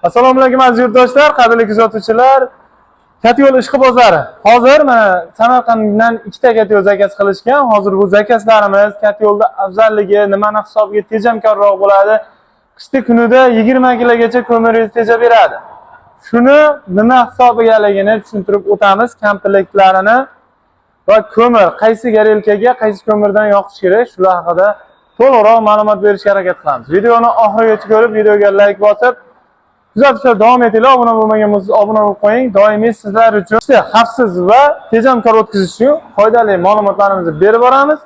Assalomu alaykum aziz yurtdoshlar, qadrli kuzatuvchilar. Katyol ishqi bozori. Hozir mana Samarqanddan ikkita katyol zakaz qilishgan. Hozir bu zakazlarimiz katyolda afzalligi nimani hisobiga tejamkorroq bo'ladi? Qishki kunida 20 kilogacha ko'miringiz tejab beradi. Shuni nima hisobigaligini tushuntirib o'tamiz, komplektlarini va ko'mir qaysi garelkaga, qaysi ko'mirdan yoqish kerak, shular haqida to'liqroq ma'lumot berishga harakat qilamiz. Videoni oxirigacha ko'rib, videoga like bosib kuzatishda davom etinglar. Obuna bo'lmagan bo'lsangiz obuna bo'lib qo'ying. Doimiy sizlar uchun xavfsiz va tejamkor o'tkazish uchun foydali ma'lumotlarimizni berib boramiz.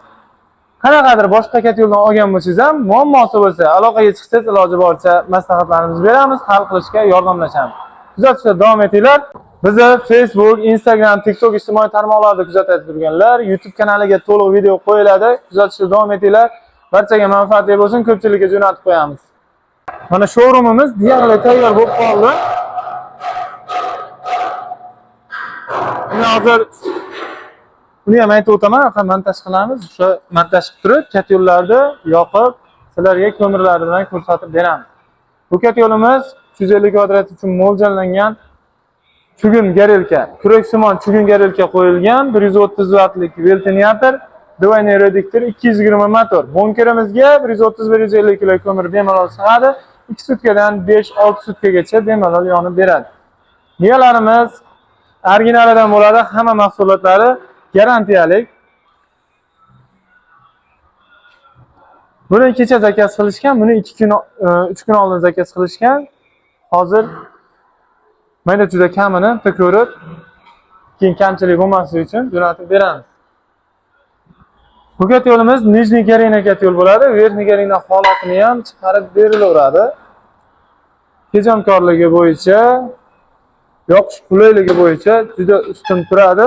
Qanaqadir boshqa katyoldan olgan bo'lsangiz ham, muammosi bo'lsa, aloqaga chiqsangiz iloji boricha maslahatlarimizni beramiz, hal qilishga yordamlashamiz. Kuzatishda davom etinglar. Bizni Facebook, Instagram, TikTok ijtimoiy tarmoqlarida kuzatib turganlar, YouTube kanaliga to'liq video qo'yiladi. Kuzatishda davom etinglar. Barchaga manfaatli bo'lsin, ko'pchilikka jo'natib qo'yamiz. Mana showroomimiz deyarli tayyor bo'lib qoldi. Hozir uni ham aytib o'taman, montaj qilamiz. O'sha montaj qilib turib, katyollarni yoqib, sizlarga ko'mirlar bilan ko'rsatib beramiz. Bu katyolimiz 350 kvadrat uchun mo'ljallangan chugun garelka, kuraksimon chugun garelka qo'yilgan, 130 vattlik veltinator, двойной reduktor, 220 motor. Bunkerimizga 130-150 kilo ko'mir bemalol sig'adi. 2 sutkadan 5-6 sutkagacha bemalol yonib beradi. Miyalarimiz originalidan bo'ladi, hamma mahsulotlari garantiyali. Buni kecha zakaz qilishgan, buni 3 kun oldin zakaz qilishgan. Hozir mayda juda kamini ko'rib, keyin kamchilik bo'lmasligi uchun jo'natib beramiz. Bu katyolimiz nijniy gareniy katyol bo'ladi. Verniy gareniy holatini ham chiqarib berilaveradi. Tejamkorligi bo'yicha, yoqish qulayligi bo'yicha juda ustun turadi.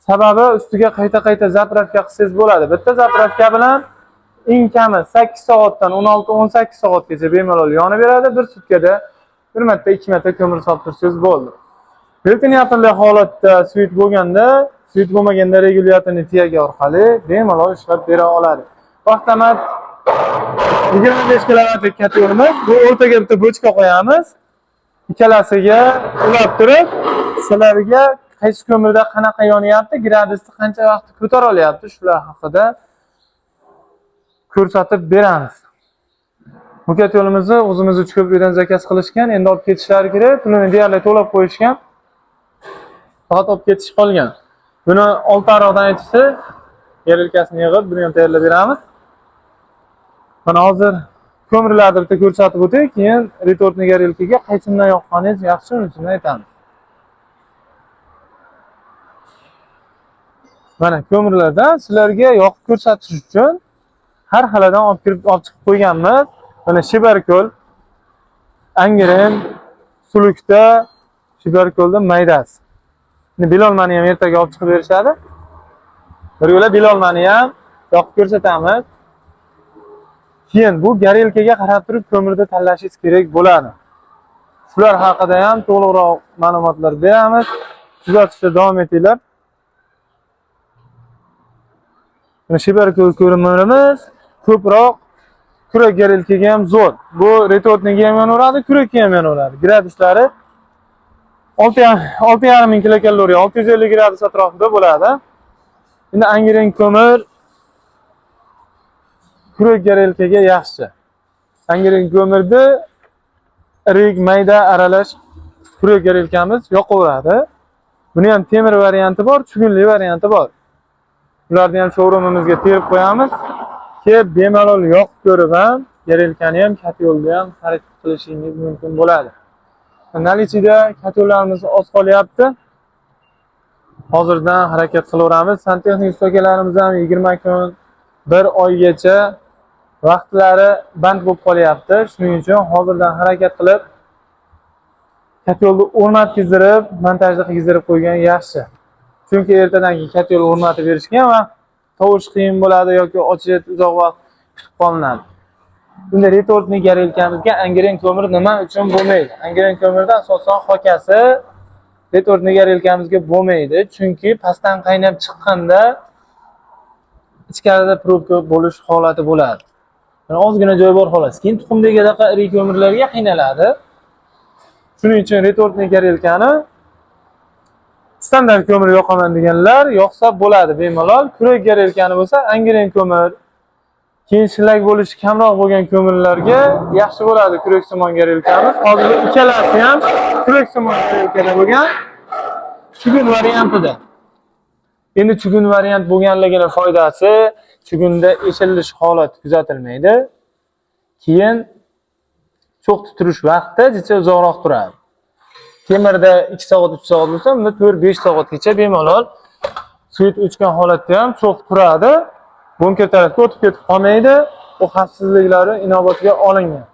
Sababi ustiga qayta-qayta zapravka qilsangiz bo'ladi. Bitta zapravka bilan eng kami 8 soatdan 16-18 soatgacha bemalol yonib beradi. Bir sutkada bir marta, 2 marta ko'mir solib tursangiz bo'ldi. Veltinatorli holatda suyut bo'lganda, suyut bo'lmaganda regulyatorni tiyaga orqali bemalol ishlab bera oladi. Vaqtamat 25 kilovatlik katyolimiz. Bu o'rtaga bitta bochka qo'yamiz. Ikkalasiga ulab turib, sizlarga qaysi ko'mirda qanaqa yonyapti, gradusni qancha vaqtda ko'tara olyapti, shular haqida ko'rsatib beramiz. Bu katyolimizni o'zimiz 3 ko'pikdan zakaz qilishgan, endi olib ketishlari kerak. Pulini deyarli to'lab qo'yishgan. Faqat olib ketish qolgan. Buni oltiariqdan aytishsa, garelkasini yig'ib, buni ham tayyorlab beramiz. Mana hozir ko'mirlarni bitta ko'rsatib o'tay, keyin retortni garelkaga qaysimdan yoqqaningiz yaxshi, uning uchun aytamiz. Mana ko'mirlardan sizlarga yoqib ko'rsatish uchun har xilidan olib chiqib qo'yganmiz. Mana shibarko'l, angren, sulukda, shibarko'lda maydasi. Bilolmani ham ertaga olib chiqib berishadi. Bir yo'la bilolmani ham yoqib ko'rsatamiz. Keyin bu garelkaga qarab turib ko'mirni tanlashingiz kerak bo'ladi. Shular haqida ham to'liqroq ma'lumotlar beramiz. Kuzatishda davom etinglar. Mana shibarko'l ko'mirimiz ko'proq kurak garelkaga ham zo'r. Bu retortniga ham yonaveradi, kurakka ham yonaveradi. Graduslari 6,5 kilokaloriya, 650 gradus atrofida bo'ladi. Endi angren ko'mir kurak garelkaga yaxshi. Angren ko'mirni irik, mayda aralash kurak garelkamiz yoqaveradi. Buni ham temir varianti bor, chugunli varianti bor. Ularni ham showroomimizga terib qo'yamiz. Kelib bemalol yoqib ko'rib ham, garelkani ham katyolda ham xarid qilishingiz mumkin bo'ladi. Nalichida katyollarimiz oz qolyapti. Hozirdan harakat qilaveramiz. Santexnik ustakalarimiz ham 20 kun, 1 oygacha vaqtlari band bo'lib qolyapti. Shuning uchun hozirdan harakat qilib katyolni o'rnatkizib, montajni qilgizib qo'ygan yaxshi. Chunki ertadan keyin katyol o'rnatib berishgan va tovush qiyin bo'ladi yoki ochiq uzoq vaqt kutib qolinadi. Bunda retortni garelkamizga angren ko'mir nima uchun bo'lmaydi? Angren ko'mirda asosan hokasi retort nigarilkamizga bo'lmaydi. Chunki pastdan qaynab chiqqanda ichkarida probka bo'lish holati bo'ladi. Mana ozgina joy bor xolos. Keyin tuxumdagi daqa irik ko'mirlarga qiynaladi. Shuning uchun retort nigarilkani standart ko'mir yoqaman deganlar yoqsa bo'ladi bemalol. Kurak garelkani bo'lsa, angren ko'mir, keyin shilak bo'lishi kamroq bo'lgan ko'mirlarga yaxshi bo'ladi kurak-simon garelkamiz. Hozir ikkalasi ham kurak-simon garelkada bo'lgan chugun variantida. Endi chugun variant bo'lganligining foydasi, chugunda eshilish holati kuzatilmaydi. Keyin cho'q tutirish vaqti jicha uzoqroq turadi. Temirda 2 soat, 3 soat bo'lsa, unda 4-5 soatgacha bemalol svet o'chgan holatda ham cho'q turadi. Bunker tarafga o'tib ketib qolmaydi. Bu xavfsizliklari inobatga olingan.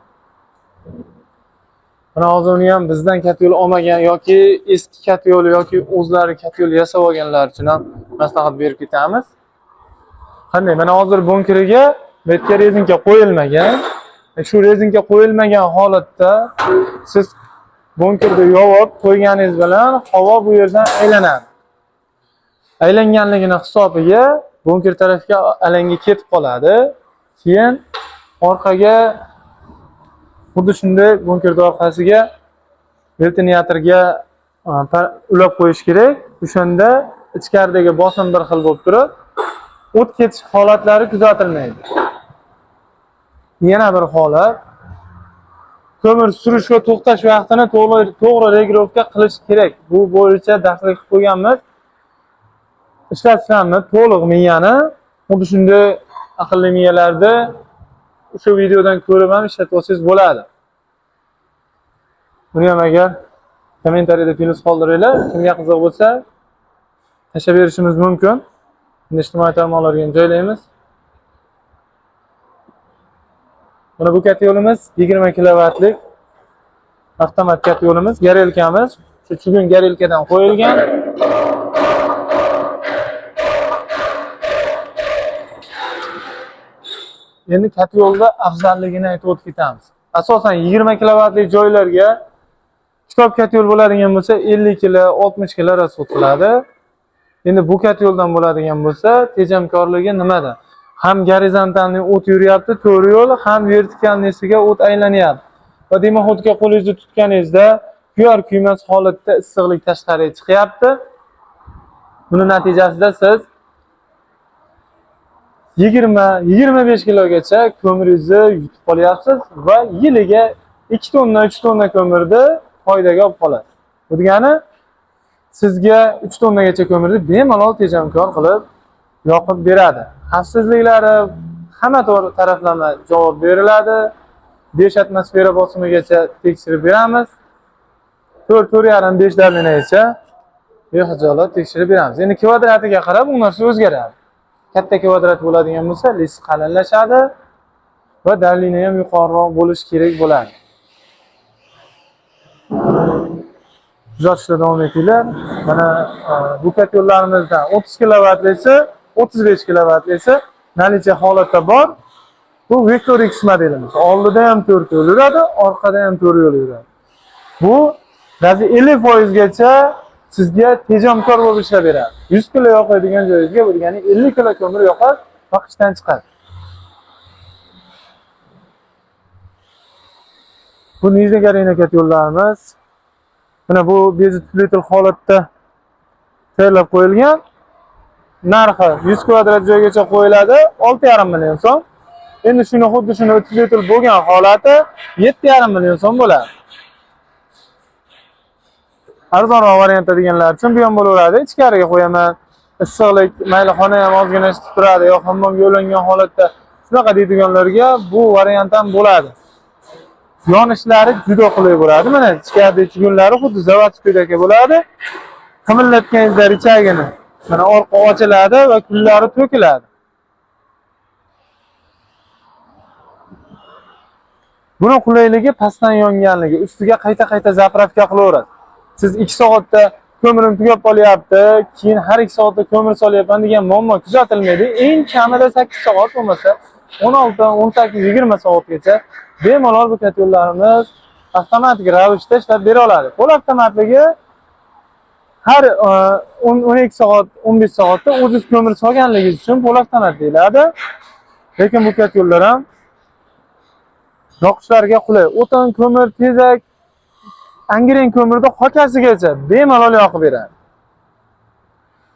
Mana hozir uni ham bizdan kat yo'l olmagan yoki eski kat yo'l yoki o'zlari kat yo'l yasab olganlar uchun ham maslahat berib ketamiz. Qanday? Mana hozir bunkeriga betga rezinka qo'yilmagan. Shu rezinka qo'yilmagan holatda siz bunkerda yovib qo'yganingiz bilan havo bu yerdan aylanadi. Aylanganligini hisobiga bunker tarafga alanga ketib qoladi. Keyin orqaga xuddi shunday bunkerning orqasiga ventilyatorga ulab qo'yish kerak. O'shanda ichkaridagi bosim bir xil bo'lib turib, o't ketish holatlari kuzatilmaydi. Yana bir holat, ko'mir surish va to'xtash vaqtini to'g'ri regirovka qilish kerak. Bu bo'yicha darslik qilib qo'yganmiz. Ishlatishlarni to'liq miyani, xuddi shunday aqlli miyalarda o'sha videodan ko'rib ham ishlatib olsangiz bo'ladi. Buni ham agar kommentariyada plyus qoldiringlar, kimga qiziq bo'lsa tashlab berishimiz mumkin. Ijtimoiy tarmoqlarga joylaymiz. Mana bu kat yo'limiz 20 kilovatlik avtomat kat yo'limiz, garelkamiz. Shu chugun garelkadan qo'yilgan. Endi kat yo'lda afzalligini aytib o'tib ketamiz. Asosan 20 kilovatlik joylarga kitob kat yo'l bo'ladigan bo'lsa 50 kilo, 60 kilo rasxod qiladi. Endi bu kat yo'ldan bo'ladigan bo'lsa, tejamkorligi nimada? Ham gorizontalni o't yuryapti, to'g'ri yo'l, ham vertikalnisiga o't aylanyapti. Va dimoxodga qo'lingizni tutganingizda kuyar kuymas holatda issiqlik tashqariga chiqyapti. Buni natijasida siz 20-25 kilogacha ko'miringizni yutib qolyapsiz va yiliga 2 tonna, 3 tonna ko'mirni foydaga olib qolasiz. Bu degani sizga 3 tonnagacha ko'mirni bemalol tejamkor qilib yoqib beradi. Xavfsizliklari hamma taraflama javob beriladi. 5 atmosfera bosimigacha tekshirib beramiz. 4-4,5 darajagacha bexijolat tekshirib beramiz. Endi kvadratiga qarab bu narsa o'zgaradi. Katta kvadrat bo'ladigan bo'lsa, list qalinlashadi va darlini ham yuqoriroq bo'lishi kerak bo'ladi. Kuzatishda davom etinglar. Mana bu kat yo'llarimizdan 30 kilovatlisi, 35 kilovatlisi nalicha holatda bor. Bu Vector X modelimiz. Oldida ham 4 yo'l yuradi, orqada ham 4 yo'l yuradi. Bu razi 50% gacha sizga tejamkor bo'lib ishlab beradi. 100 kilo yoqadigan joyingizga bo'lgani 50 kilo ko'mir yoqib vaqtdan chiqadi. Bu nijniy garina kat yo'llarimiz. Mana bu bezitli holatda tayyorlab qo'yilgan. Narxi 100 kvadrat joygacha qo'yiladi, 6,5 million so'm. Endi shuni xuddi shuni o'tkazib bo'lgan holati 7,5 million so'm bo'ladi. Arzonroq variantda deganlar uchun bu ham bo'laveradi. Ichkariga qo'yaman. Issiqlik, mayli xona ham ozgina isitib turadi, yo hammomga yo'langan holatda shunaqa deydiganlarga bu variant ham bo'ladi. Yonishlari juda qulay bo'ladi. Mana ichkaridagi chugunlari xuddi zavodskoydagi bo'ladi. Qimillatganingizda ichagini mana orqa ochiladi va kullari to'kiladi. Buni qulayligi pastdan yonganligi, ustiga qayta-qayta zapravka qilaveradi. Siz 2 soatda ko'mirim tugab qolyapti, keyin har 2 soatda ko'mir solyapman degan muammo kuzatilmaydi. Eng kamida 8 soat bo'lmasa 16, 18, 20 soatgacha bemalol bu kat yo'llarimiz avtomatik ravishda ishlab bera oladi. Qo'l avtomatligi har 12 soat, 15 soatda o'ziz ko'mir solganligingiz uchun po'latlanadi deyiladi. Lekin bu kat yo'llar ham yoqishlarga qulay. O'tin, ko'mir, tezak, angren ko'mirda hokkasigacha bemalol yoqib beradi.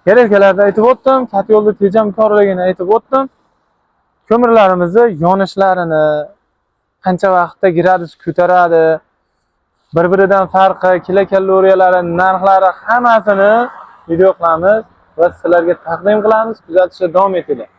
Keraklarda aytib o'tdim, kat yo'lda tejamkorligini aytib o'tdim. Ko'mirlarimizni yonishlarini, qancha vaqtda gradus ko'taradi, bir-biridan farqi, kilokaloriyalari, narxlari hammasini video qilamiz va sizlarga taqdim qilamiz. Kuzatishda davom etinglar.